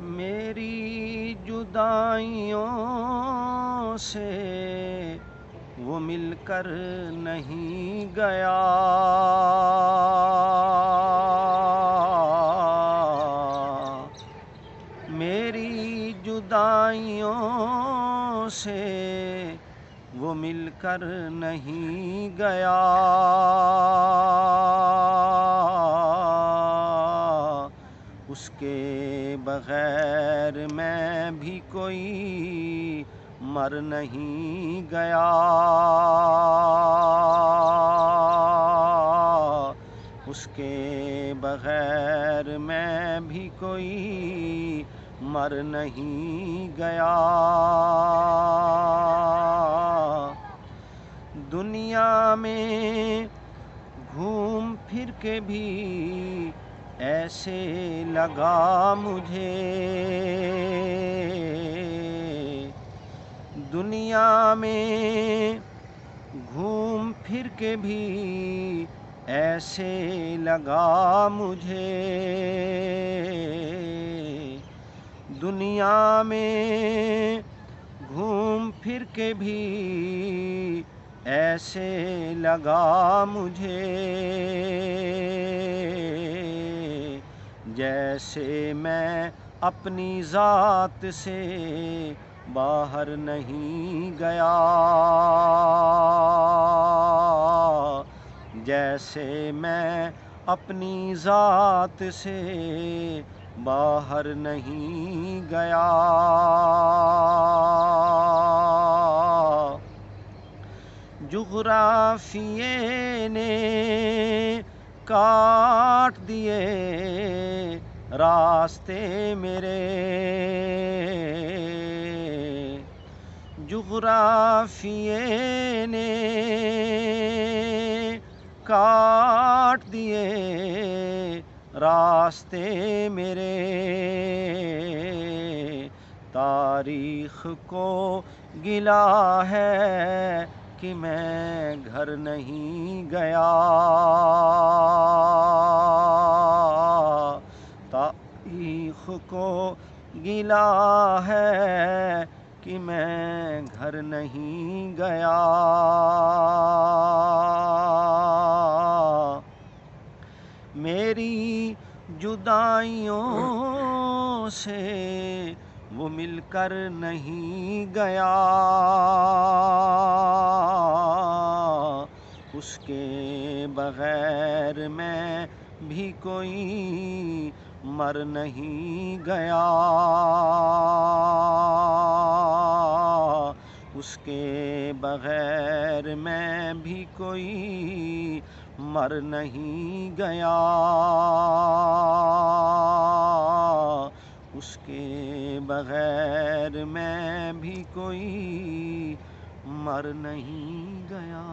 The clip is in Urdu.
میری جدائیوں سے وہ مل کر نہیں گیا، میری جدائیوں سے وہ مل کر نہیں گیا، اس کے بغیر میں بھی کوئی مر نہیں گیا، اس کے بغیر میں بھی کوئی مر نہیں گیا۔ دنیا میں گھوم پھر کے بھی ایسے لگا مجھے، دنیا میں گھوم پھر کے بھی ایسے لگا مجھے، دنیا میں گھوم پھر کے بھی ایسے لگا مجھے، جیسے میں اپنی ذات سے باہر نہیں گیا، جیسے میں اپنی ذات سے باہر نہیں گیا۔ جغرافیے نے کاٹ دیے راستے میرے، جغرافیے نے کاٹ دیے راستے میرے، تاریخ کو گلہ ہے کہ میں گھر نہیں گیا، تاریخ کو گلہ ہے کہ میں گھر نہیں گیا۔ میری جدائیوں سے وہ مل کر نہیں گیا، اس کے بغیر میں بھی کوئی مر نہیں گیا، اس کے بغیر میں بھی کوئی مر نہیں گیا، اس کے بغیر میں بھی کوئی مر نہیں گیا۔